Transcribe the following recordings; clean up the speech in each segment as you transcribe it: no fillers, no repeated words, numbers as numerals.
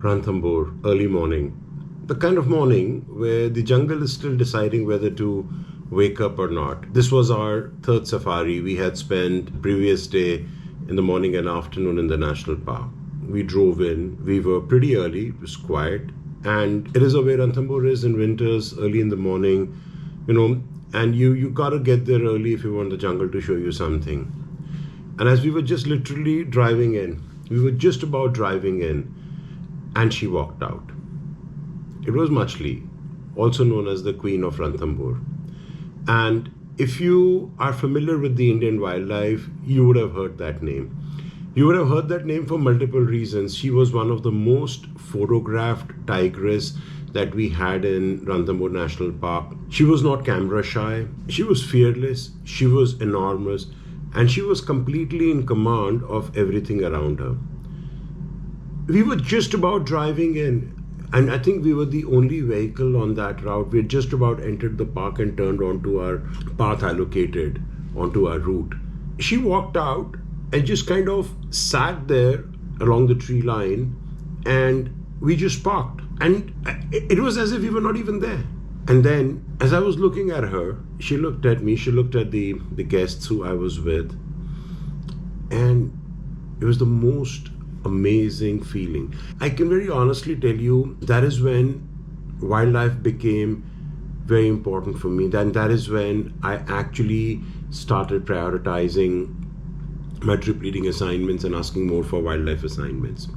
Ranthambore, early morning. The kind of morning where the jungle is still deciding whether to wake up or not. This was our third safari. We had spent previous day in the morning and afternoon in the national park. We drove in. We were pretty early. It was quiet. And it is the way Ranthambore is in winters, early in the morning, and you gotta get there early if you want the jungle to show you something. And as we were just literally driving in, we were just about driving in, and she walked out. It was Machli, also known as the Queen of Ranthambore. And if you are familiar with the Indian wildlife, you would have heard that name. You would have heard that name for multiple reasons. She was one of the most photographed tigress that we had in Ranthambore National Park. She was not camera shy. She was fearless. She was enormous. And she was completely in command of everything around her. We were just about driving in, and I think we were the only vehicle on that route. We had just about entered the park and turned onto our path allocated onto our route. She walked out and just kind of sat there along the tree line, and we just parked. And it was as if we were not even there. And then, as I was looking at her, she looked at me, she looked at the guests who I was with, and it was the most amazing feeling. I can very honestly tell you that is when wildlife became very important for me. Then that is when I actually started prioritizing my trip leading assignments and asking more for wildlife assignments.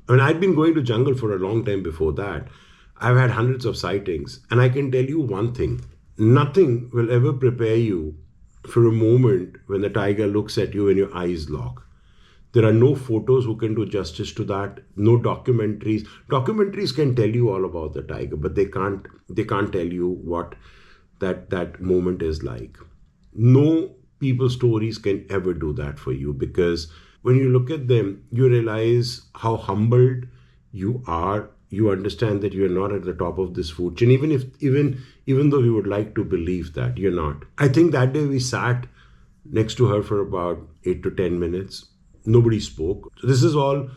I mean, I'd been going to jungle for a long time before that. I've had hundreds of sightings, and I can tell you one thing: nothing will ever prepare you for a moment when the tiger looks at you and your eyes lock. There are no photos who can do justice to that. No documentaries. Documentaries can tell you all about the tiger, but they can't tell you what that moment is like. No people's stories can ever do that for you, because when you look at them, you realize how humbled you are. You understand that you're not at the top of this food chain, even though you would like to believe that you're not. I think that day we sat next to her for about 8 to 10 minutes. Nobody spoke. So this is all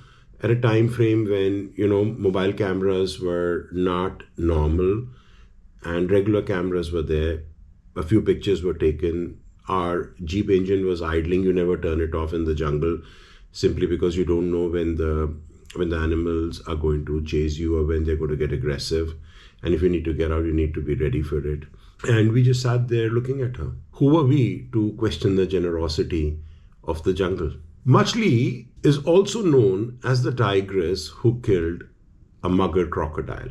at a time frame when, mobile cameras were not normal and regular cameras were there. A few pictures were taken. Our Jeep engine was idling. You never turn it off in the jungle simply because you don't know when the animals are going to chase you or when they're going to get aggressive. And if you need to get out, you need to be ready for it. And we just sat there looking at her. Who were we to question the generosity of the jungle? Machli is also known as the tigress who killed a mugger crocodile.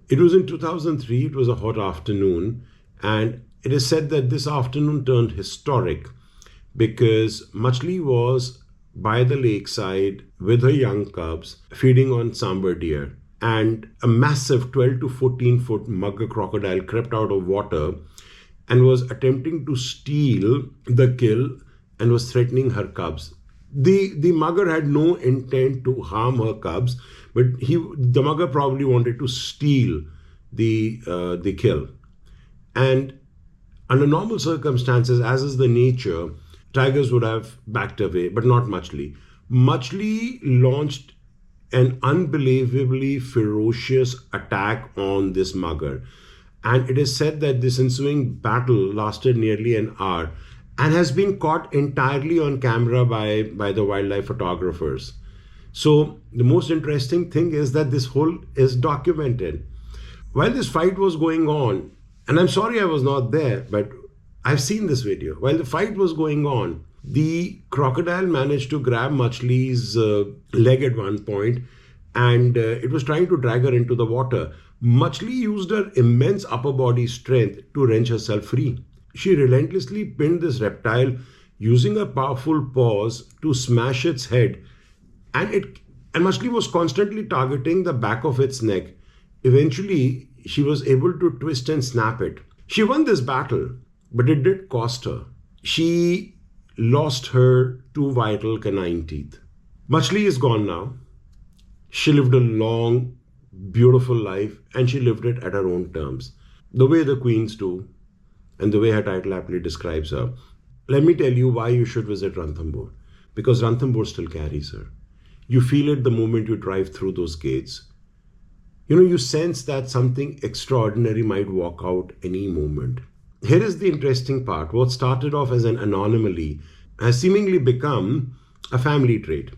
It was in 2003, it was a hot afternoon, and it is said that this afternoon turned historic because Machli was by the lakeside with her young cubs feeding on sambar deer, and a massive 12 to 14 foot mugger crocodile crept out of water and was attempting to steal the kill and was threatening her cubs. The mugger had no intent to harm her cubs, but the mugger probably wanted to steal the kill. And under normal circumstances, as is the nature, tigers would have backed away, but not Machli. Machli launched an unbelievably ferocious attack on this mugger. And it is said that this ensuing battle lasted nearly an hour and has been caught entirely on camera by the wildlife photographers. So the most interesting thing is that this whole is documented. While this fight was going on, and I'm sorry I was not there, but I've seen this video. While the fight was going on, the crocodile managed to grab Machli's leg at one point, and it was trying to drag her into the water. Machli used her immense upper body strength to wrench herself free. She relentlessly pinned this reptile using her powerful paws to smash its head, and Machli was constantly targeting the back of its neck. Eventually, she was able to twist and snap it. She won this battle, but it did cost her. She lost her 2 vital canine teeth. Machli is gone now. She lived a long, beautiful life, and she lived it at her own terms, the way the queens do, and the way her title aptly describes her. Let me tell you why you should visit Ranthambore. Because Ranthambore still carries her. You feel it the moment you drive through those gates. You sense that something extraordinary might walk out any moment. Here is the interesting part. What started off as an anomaly has seemingly become a family trait.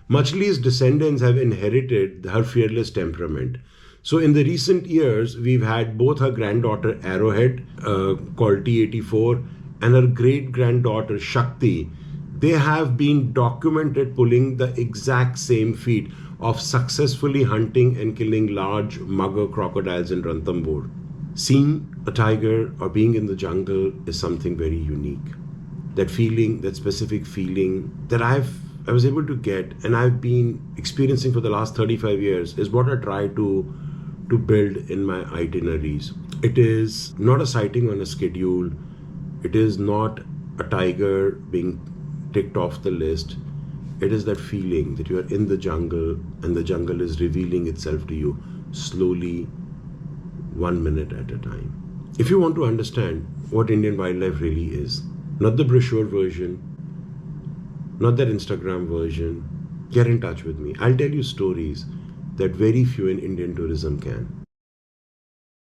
Machli's descendants have inherited her fearless temperament. So, in the recent years, we've had both her granddaughter Arrowhead, called T84, and her great granddaughter Shakti. They have been documented pulling the exact same feat of successfully hunting and killing large mugger crocodiles in Ranthambore. Seeing a tiger or being in the jungle is something very unique. That feeling, that specific feeling that I was able to get and I've been experiencing for the last 35 years is what I try to build in my itineraries. It is not a sighting on a schedule. It is not a tiger being ticked off the list. It is that feeling that you are in the jungle and the jungle is revealing itself to you slowly, 1 minute at a time. If you want to understand what Indian wildlife really is, not the brochure version, not that Instagram version, get in touch with me. I'll tell you stories that very few in Indian tourism can.